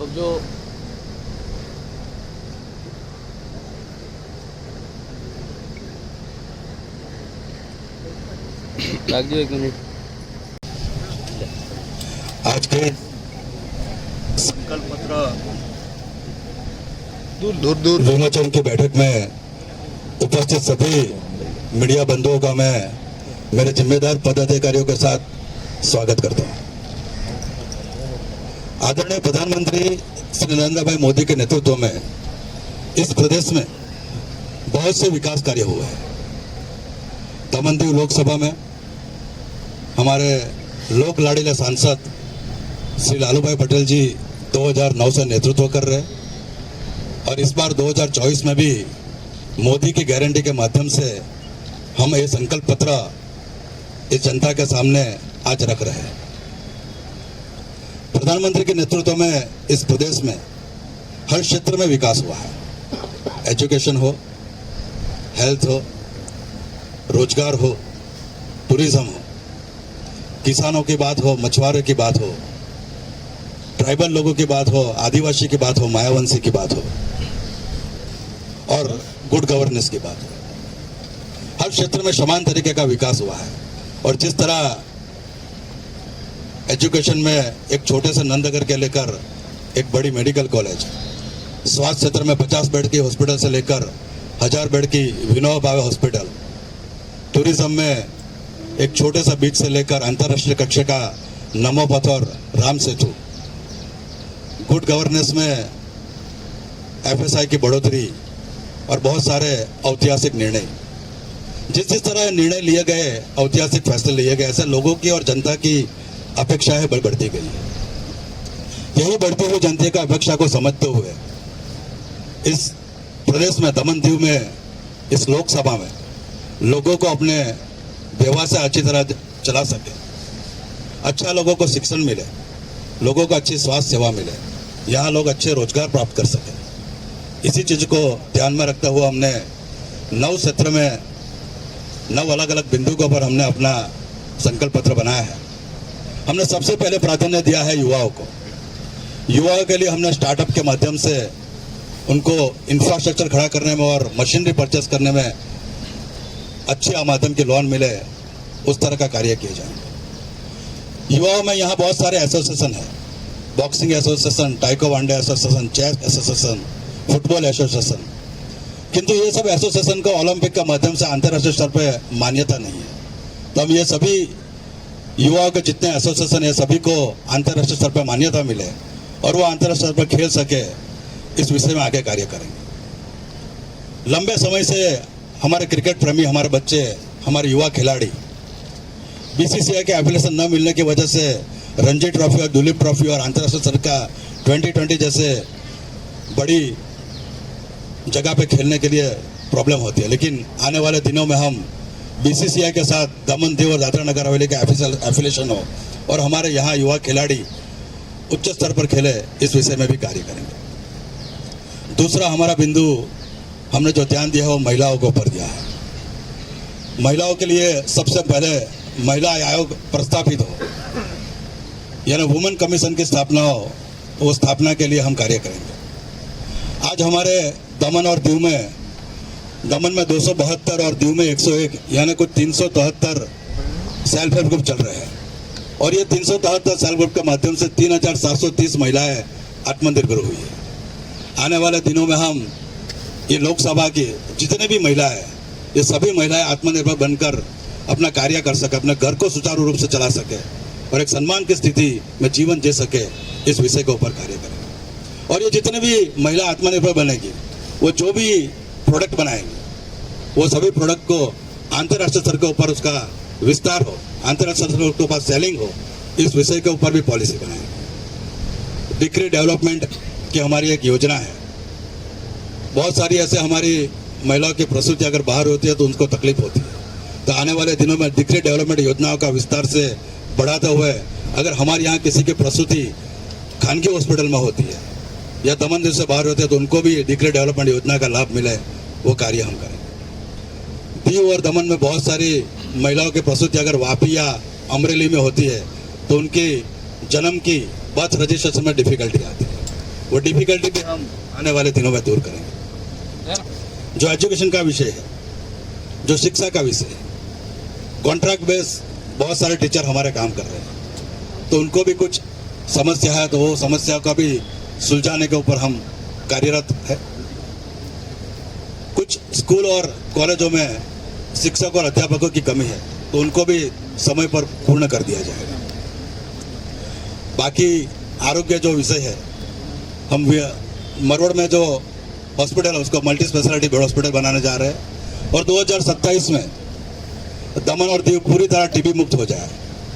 तो जो लग जाओ 1 मिनट। आज के संकल्प पत्र दूर विमोचन की बैठक में उपस्थित सभी मीडिया बंधुओं का मैं मेरे जिम्मेदार पदाधिकारियों के साथ स्वागत करता हूं। आदरणीय प्रधानमंत्री श्री नरेंद्र भाई मोदी के नेतृत्व में इस प्रदेश में बहुत से विकास कार्य हुए हैं। दमन-दीव लोकसभा में हमारे लोक लाड़ीले सांसद श्री लालू भाई पटेल जी 2009 से नेतृत्व कर रहे हैं और इस बार 2024 में भी मोदी की गारंटी के माध्यम से हम ये संकल्प पत्र इस जनता के सामने आज रख रहे हैं। प्रधानमंत्री के नेतृत्व में इस प्रदेश में हर क्षेत्र में विकास हुआ है। एजुकेशन हो, हेल्थ हो, रोजगार हो, टूरिज्म हो, किसानों की बात हो, मछुआरों की बात हो, ट्राइबल लोगों की बात हो, आदिवासी की बात हो, मायावंशी की बात हो और गुड गवर्नेंस की बात हो। हर क्षेत्र में समान तरीके का विकास हुआ है और जिस तरह एजुकेशन में एक छोटे से नंदनगर के लेकर एक बड़ी मेडिकल कॉलेज, स्वास्थ्य क्षेत्र में 50 बेड की हॉस्पिटल से लेकर 1000 बेड की विनोबा भावे हॉस्पिटल, टूरिज्म में एक छोटे सा बीच से लेकर अंतर्राष्ट्रीय कक्षा का नमो पथ और राम सेतु, गुड गवर्नेंस में FSI की बढ़ोतरी और बहुत सारे ऐतिहासिक निर्णय। जिस तरह निर्णय लिए गए, ऐतिहासिक फैसले लिए गए, ऐसे लोगों की और जनता की अपेक्षाएं बढ़ती गई। यही बढ़ती हुई जनता की अपेक्षा को समझते हुए इस प्रदेश में दमन-दीव में इस लोकसभा में लोगों को अपने व्यवहार से अच्छी तरह चला सके, अच्छा लोगों को शिक्षण मिले, लोगों को अच्छी स्वास्थ्य सेवा मिले, यहाँ लोग अच्छे रोजगार प्राप्त कर सके। इसी चीज को ध्यान में रखते हुए हमने 9 क्षेत्र में 9 अलग अलग बिंदु के ऊपर हमने अपना संकल्प पत्र बनाया है। हमने सबसे पहले प्राधान्य दिया है युवाओं को। युवाओं के लिए हमने स्टार्टअप के माध्यम से उनको इंफ्रास्ट्रक्चर खड़ा करने में और मशीनरी परचेस करने में अच्छे आमदन के लोन मिले, उस तरह का कार्य किए जाएंगे। युवाओं में यहाँ बहुत सारे एसोसिएशन है, boxing association, taekwondo association, chess association, football association, किंतु ये सब एसोसिएशन को ओलंपिक के माध्यम से अंतर्राष्ट्रीय स्तर पर मान्यता नहीं है। तो हम ये सभी युवाओं के जितने एसोसिएशन है सभी को अंतर्राष्ट्रीय स्तर पर मान्यता मिले और वो अंतर्राष्ट्रीय स्तर पर खेल सके, इस विषय में आगे कार्य करेंगे। लंबे समय से हमारे क्रिकेट प्रेमी, हमारे बच्चे, हमारे युवा खिलाड़ी BCCI के एफिलिएशन न मिलने की वजह से रणजी ट्रॉफी और दुलीप ट्रॉफी और अंतर्राष्ट्रीय स्तर का 2020 जैसे बड़ी जगह पे खेलने के लिए प्रॉब्लम होती है। लेकिन आने वाले दिनों में हम BCCI के साथ दमन-दीव और दादरा नगर हवेली का एफिलिएशन हो और हमारे यहाँ युवा खिलाड़ी उच्च स्तर पर खेले, इस विषय में भी कार्य करेंगे। दूसरा हमारा बिंदु हमने जो ध्यान दिया है वो महिलाओं के ऊपर दिया है। महिलाओं के लिए सबसे पहले महिला आयोग प्रस्तापित हो, यानी वुमेन कमीशन की स्थापना हो, तो वो स्थापना के लिए हम कार्य करेंगे। आज हमारे दमन और दीव में, दमन में 272 और दीव में 101, यानी कुछ 373 सेल्फ हेल्प ग्रुप चल रहे हैं और ये 373 सेल्फ ग्रुप के माध्यम से 3730 महिलाएं आत्मनिर्भर हुई है। आने वाले दिनों में हम ये लोकसभा की जितने भी महिलाएं, ये सभी महिलाएं आत्मनिर्भर बनकर अपना कार्य कर सके, अपने घर को सुचारू रूप से चला सके और एक सम्मान की स्थिति में जीवन जी सके, इस विषय के ऊपर कार्य करेंगे। और ये जितने भी महिला आत्मनिर्भर बनेगी, वो जो भी प्रोडक्ट बनाएंगे, वो सभी प्रोडक्ट को अंतर्राष्ट्रीय स्तर के ऊपर उसका विस्तार हो, अंतर्राष्ट्रीय स्तर के ऊपर सेलिंग हो, इस विषय के ऊपर भी पॉलिसी बनाएंगे। डिग्री डेवलपमेंट की हमारी एक योजना है। बहुत सारी ऐसे हमारी महिलाओं की प्रसूति अगर बाहर होती है तो उनको तकलीफ होती है, तो आने वाले दिनों में डिग्री डेवलपमेंट योजनाओं का विस्तार से बढ़ाते हुए अगर हमारे यहाँ किसी की प्रसूति खानगी हॉस्पिटल में होती है या दमन-दीव से बाहर होते हैं तो उनको भी डिग्री डेवलपमेंट योजना का लाभ मिले, वो कार्य हम करेंगे। दीव और दमन में बहुत सारी महिलाओं की प्रसूति अगर वापी या अमरेली में होती है तो उनकी जन्म की बर्थ रजिस्ट्रेशन में डिफिकल्टी आती है। वो डिफिकल्टी भी हम आने वाले दिनों में दूर करेंगे। जो एजुकेशन का विषय है, जो शिक्षा का विषय है, कॉन्ट्रैक्ट बेस बहुत सारे टीचर हमारे काम कर रहे हैं, तो उनको भी कुछ समस्या है, तो वो समस्या का भी सुलझाने के ऊपर हम कार्यरत है। कुछ स्कूल और कॉलेजों में शिक्षक और अध्यापकों की कमी है, तो उनको भी समय पर पूर्ण कर दिया जाएगा। बाकी आरोग्य जो विषय है, हम मरवड़ में जो हॉस्पिटल है उसको मल्टी स्पेशलिटी बेड हॉस्पिटल बनाने जा रहे हैं, और 2027 में दमन और दीव पूरी तरह टीबी मुक्त हो जाए,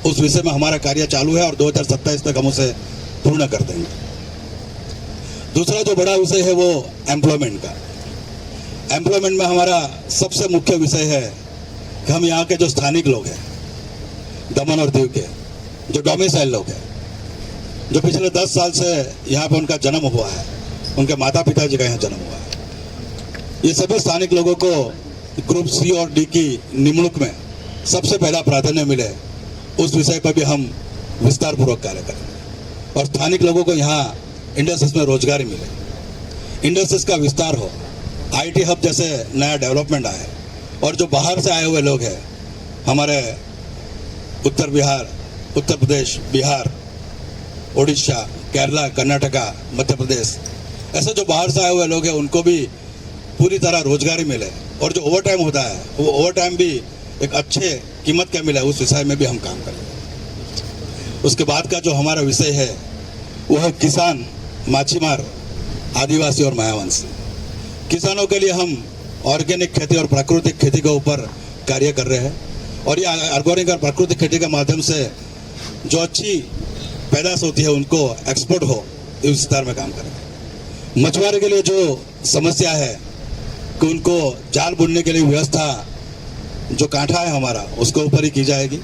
उस विषय में हमारा कार्य चालू है और 2027 तक हम उसे पूर्ण कर देंगे। दूसरा जो बड़ा विषय है वो एम्प्लॉयमेंट का। एम्प्लॉयमेंट में हमारा सबसे मुख्य विषय है कि हम यहाँ के जो स्थानिक लोग हैं, दमन और दीव के जो डोमिसाइल लोग हैं, जो पिछले 10 साल से यहाँ पे उनका जन्म हुआ है, उनके माता पिता जी का यहाँ जन्म हुआ है, ये सभी स्थानिक लोगों को ग्रुप सी और डी की निमणूक में सबसे पहला प्राधान्य मिले, उस विषय पर भी हम विस्तार पूर्वक कार्य करेंगे। और स्थानिक लोगों को यहाँ इंडस्ट्रीज में रोजगारी मिले, इंडस्ट्रीज का विस्तार हो, आईटी हब जैसे नया डेवलपमेंट आए, और जो बाहर से आए हुए लोग हैं, हमारे उत्तर बिहार, उत्तर प्रदेश, बिहार, उड़ीसा, केरला, कर्नाटका, मध्य प्रदेश, ऐसे जो बाहर से आए हुए लोग हैं उनको भी पूरी तरह रोजगारी मिले, और जो ओवर टाइम होता है वो ओवर टाइम भी एक अच्छे कीमत का मिले, उस विषय में भी हम काम करेंगे। उसके बाद का जो हमारा विषय है वो है किसान, माछीमार, आदिवासी और मायावंशी। किसानों के लिए हम ऑर्गेनिक खेती और प्राकृतिक खेती के ऊपर कार्य कर रहे हैं, और ये ऑर्गेनिक और प्राकृतिक खेती के माध्यम से जो अच्छी पैदाश होती है उनको एक्सपोर्ट हो, इस विस्तार में काम करेंगे। मछुआरे के लिए जो समस्या है कि उनको जाल बुनने के लिए व्यवस्था, जो कांठा है हमारा, उसके ऊपर ही की जाएगी।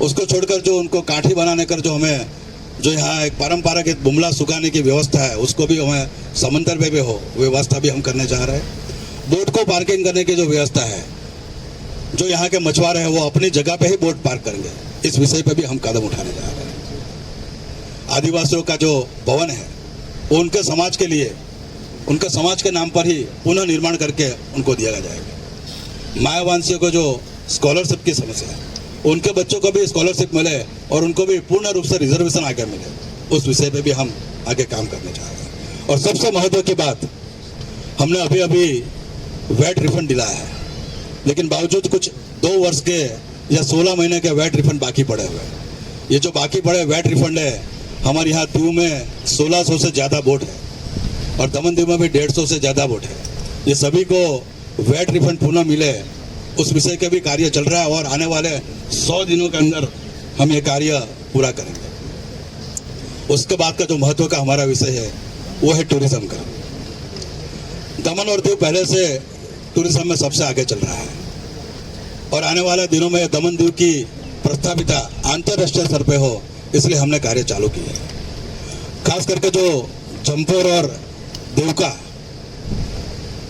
उसको छोड़कर जो उनको काठी बनाने कर जो हमें जो यहाँ एक पारंपरिक बुमला सुखाने की व्यवस्था है, उसको भी हमें समंदर में भी हो व्यवस्था भी हम करने जा रहे हैं। बोट को पार्किंग करने की जो व्यवस्था है, जो यहाँ के मछुआरे हैं वो अपनी जगह पे ही बोट पार्क करेंगे, इस विषय पे भी हम कदम उठाने जा रहे हैं। आदिवासियों का जो भवन है वो उनके समाज के लिए, उनके समाज के नाम पर ही पुनः निर्माण करके उनको दिया जाएगा। मायावंशियों को जो स्कॉलरशिप की समस्या है, उनके बच्चों को भी स्कॉलरशिप मिले और उनको भी पूर्ण रूप से रिजर्वेशन आगे मिले, उस विषय पे भी हम आगे काम करने जा रहे हैं। और सबसे महत्व की बात, हमने अभी अभी वैट रिफंड दिलाया है, लेकिन बावजूद कुछ 2 वर्ष के या 16 महीने के वैट रिफंड बाकी पड़े हुए हैं। ये जो बाकी पड़े वैट रिफंड है, हमारे यहाँ दीव में 1600 से ज़्यादा बोट है, और दमन दीव में भी 150 से ज़्यादा बोट है। ये सभी को वैट रिफंड पुनः मिले, उस विषय के भी कार्य चल रहा है, और आने वाले 100 दिनों के अंदर हम ये कार्य पूरा करेंगे। उसके बाद का जो महत्व का हमारा विषय है वो है टूरिज्म का। दमन और दीव पहले से टूरिज्म में सबसे आगे चल रहा है, और आने वाले दिनों में दमन दीव की प्रस्ताविता अंतर्राष्ट्रीय स्तर पे हो, इसलिए हमने कार्य चालू किया है। खास करके जो जमपोर और देवका,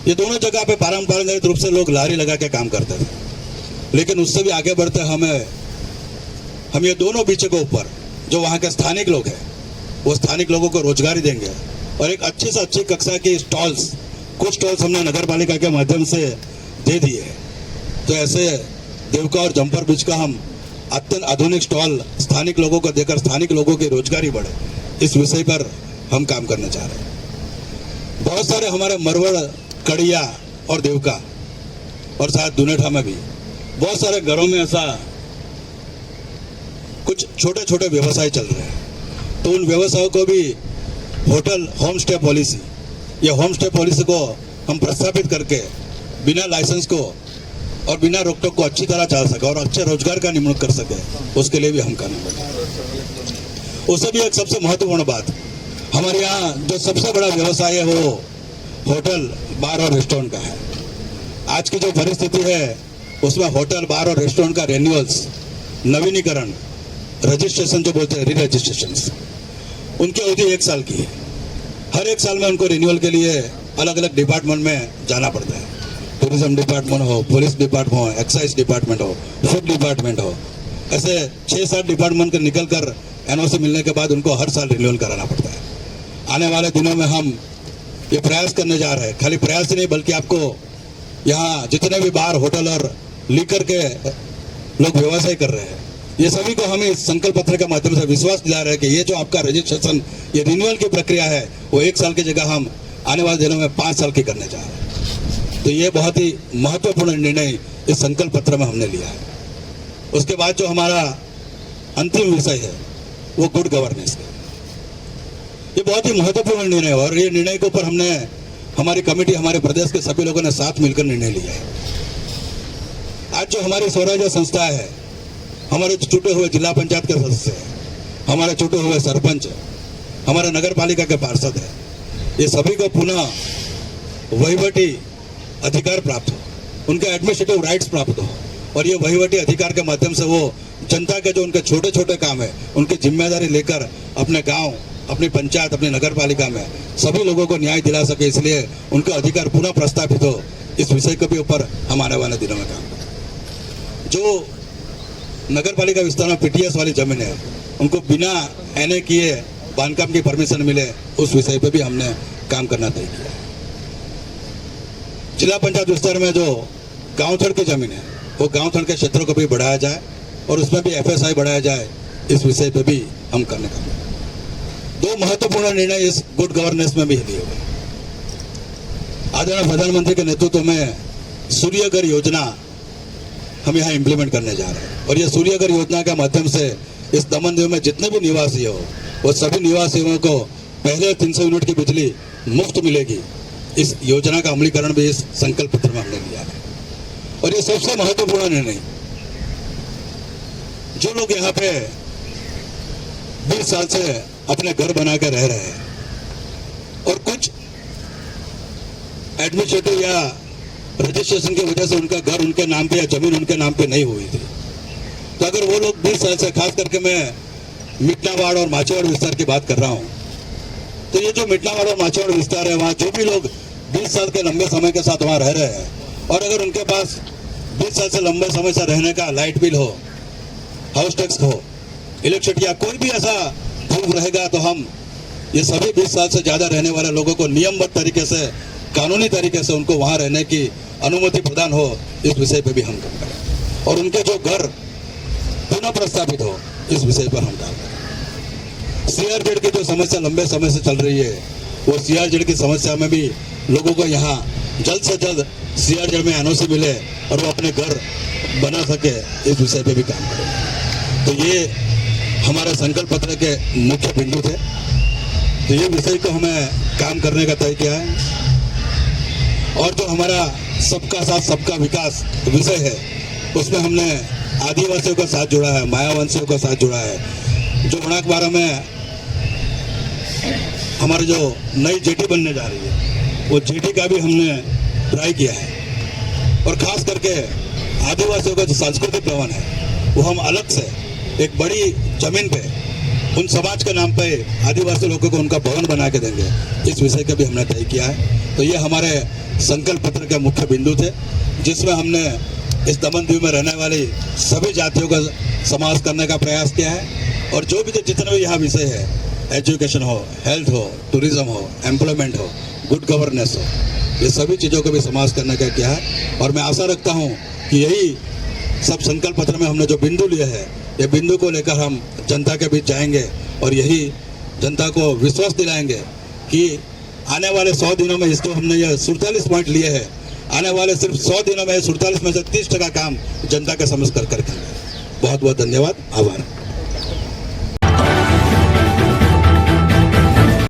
ये दोनों जगह पे पारंपरिक रूप से लोग लारी लगा के काम करते थे, लेकिन उससे भी आगे बढ़ते हम ये दोनों बीचों के ऊपर जो वहाँ के स्थानिक लोग हैं, वो स्थानिक लोगों को रोजगारी देंगे, और एक अच्छी से अच्छी कक्षा की स्टॉल्स, कुछ स्टॉल्स हमने नगर पालिका के माध्यम से दे दिए हैं। तो ऐसे देवका और जमपोर बीच का हम अत्यंत आधुनिक स्टॉल स्थानिक लोगों को देकर स्थानिक लोगों की रोजगारी बढ़े, इस विषय पर हम काम करने जा रहे हैं। बहुत सारे हमारे मरवड़, कड़िया और देवका और शायद दुनेठा में भी बहुत सारे घरों में ऐसा कुछ छोटे छोटे व्यवसाय चल रहे हैं, तो उन व्यवसायों को भी होटल होम स्टे पॉलिसी, ये होम स्टे पॉलिसी को हम प्रस्थापित करके बिना लाइसेंस को और बिना रोक टोक को अच्छी तरह चला सके और अच्छे रोजगार का निमणूक कर सके, उसके लिए भी हम काम करें। उससे भी एक सबसे महत्वपूर्ण बात, हमारे यहाँ जो सबसे बड़ा व्यवसाय है वो होटल, बार और रेस्टोरेंट का है। आज की जो परिस्थिति है उसमें होटल, बार और रेस्टोरेंट का रेन्यूअल्स, नवीनीकरण, रजिस्ट्रेशन जो बोलते हैं री रजिस्ट्रेशन, उनकी अवधि 1 साल की है। हर 1 साल में उनको रिन्यूअल के लिए अलग अलग डिपार्टमेंट में जाना पड़ता है। टूरिज्म डिपार्टमेंट हो, पुलिस डिपार्टमेंट हो, एक्साइज डिपार्टमेंट हो, फूड डिपार्टमेंट हो, ऐसे 6-7 डिपार्टमेंट के निकल कर एनओसी मिलने के बाद उनको हर साल रिन्यूअल कराना पड़ता है। आने वाले दिनों में हम ये प्रयास करने जा रहे हैं। खाली प्रयास ही नहीं बल्कि आपको यहाँ जितने भी बार होटल और लीकर के लोग व्यवसाय कर रहे हैं, ये सभी को हम इस संकल्प पत्र के माध्यम से विश्वास दिला रहे हैं कि ये जो आपका रजिस्ट्रेशन, ये रिन्यूअल की प्रक्रिया है, वो 1 साल की जगह हम आने वाले दिनों में 5 साल की करने जा रहे हैं। तो ये बहुत ही महत्वपूर्ण निर्णय इस संकल्प पत्र में हमने लिया है। उसके बाद जो हमारा अंतिम विषय है वो गुड गवर्नेंस है। ये बहुत ही महत्वपूर्ण निर्णय है और ये निर्णय के ऊपर हमने, हमारी कमेटी, हमारे प्रदेश के सभी लोगों ने साथ मिलकर निर्णय लिया है। आज जो हमारी स्वराज्य संस्था है, हमारे छूटे हुए जिला पंचायत के सदस्य हैं, हमारे छूटे हुए सरपंच, हमारे नगर पालिका के पार्षद हैं, ये सभी को पुनः वहीवटी अधिकार प्राप्त हो, उनके एडमिनिस्ट्रेटिव राइट्स प्राप्त हो और ये वहीवटी अधिकार के माध्यम से वो जनता के जो उनके छोटे छोटे काम है उनकी जिम्मेदारी लेकर अपने गांव, अपनी पंचायत, अपनी नगर पालिका में सभी लोगों को न्याय दिला सके, इसलिए उनका अधिकार पुनः प्रस्तापित हो। इस विषय के भी ऊपर हम आने वाले दिनों में काम करें। जो नगर पालिका विस्तार में पीटीएस वाली जमीन है, उनको बिना एनए किए बांधकाम की परमिशन मिले, उस विषय पे भी हमने काम करना तय किया। जिला पंचायत विस्तार में जो गांव थड़ की जमीन है, वो गांव थड़ के क्षेत्रों को भी बढ़ाया जाए और उसमें भी एफएसआई बढ़ाया जाए, इस विषय पे भी हम करने का। 2 महत्वपूर्ण निर्णय इस गुड गवर्नेंस में भी लिए हुए। आदरणीय प्रधानमंत्री के नेतृत्व में सूर्यघर योजना हम यहाँ इम्प्लीमेंट करने जा रहे हैं और ये सूर्यघर योजना के माध्यम से इस दमनदीव में जितने भी निवासी हो, वो सभी निवासियों को पहले 300 यूनिट की बिजली मुफ्त मिलेगी। इस योजना का अमलीकरण भी इस संकल्प पत्र में हमने लिया है। और ये सबसे महत्वपूर्ण निर्णय, जो लोग यहाँ पे 20 साल से अपने घर बना के रह रहे हैं और कुछ एडमिनिस्ट्रेटिव या रजिस्ट्रेशन की वजह से उनका घर उनके नाम पे या जमीन उनके नाम पे नहीं हुई थी, तो अगर वो लोग 20 साल से, खास करके मैं मिटनावाड़ और माचेवाड़ विस्तार की बात कर रहा हूँ, तो ये जो मिटनावाड़ और माचेवाड़ विस्तार है, वहाँ जो भी लोग 20 साल के लंबे समय के साथ वहाँ रह रहे हैं और अगर उनके पास 20 साल से लंबे समय से रहने का लाइट बिल हो, हाउस टैक्स हो, इलेक्ट्रिसिटी या कोई भी ऐसा प्रूफ रहेगा, तो हम ये सभी 20 साल से ज्यादा रहने वाले लोगों को नियमबद्ध तरीके से, कानूनी तरीके से उनको वहां रहने की अनुमति प्रदान हो, इस विषय पे भी हम काम करें और उनके जो घर पुनः प्रस्तावित हो, इस विषय पर हम काम करें। सीआरजेड की जो समस्या लंबे समय से चल रही है, वो सीआरजेड की समस्या में भी लोगों को यहाँ जल्द से जल्द सीआरजेड में एनओसी मिले और वो अपने घर बना सके, इस विषय पे भी काम करें। तो ये हमारे संकल्प पत्र के मुख्य बिंदु थे। तो ये विषय को हमें काम करने का तय किया है और जो हमारा सबका साथ सबका विकास विषय है, उसमें हमने आदिवासियों का साथ जुड़ा है, मायावंशियों का साथ जुड़ा है। जो वणाकबारा में हमारी जो नई जेटी बनने जा रही है, वो जेटी का भी हमने ट्राई किया है और खास करके आदिवासियों का जो सांस्कृतिक भवन है, वो हम अलग से एक बड़ी जमीन पे उन समाज के नाम पे आदिवासी लोगों को उनका भवन बना के देंगे, इस विषय का भी हमने तय किया है। तो ये हमारे संकल्प पत्र के मुख्य बिंदु थे, जिसमें हमने इस दमनदीव में रहने वाली सभी जातियों का समावेश करने का प्रयास किया है और जो भी जितने भी यहाँ विषय है, एजुकेशन हो, हेल्थ हो, टूरिज्म हो, एम्प्लॉयमेंट हो, गुड गवर्नेंस हो, ये सभी चीज़ों को भी समावेश करने का किया है। और मैं आशा रखता हूँ कि यही सब संकल्प पत्र में हमने जो बिंदु लिए हैं, ये बिंदु को लेकर हम जनता के बीच जाएंगे और यही जनता को विश्वास दिलाएंगे कि आने वाले 100 दिनों में, इसको हमने ये 47 पॉइंट लिए हैं, आने वाले सिर्फ 100 दिनों में 47 में से 30% काम जनता के समझ कर करके। बहुत बहुत धन्यवाद, आभार।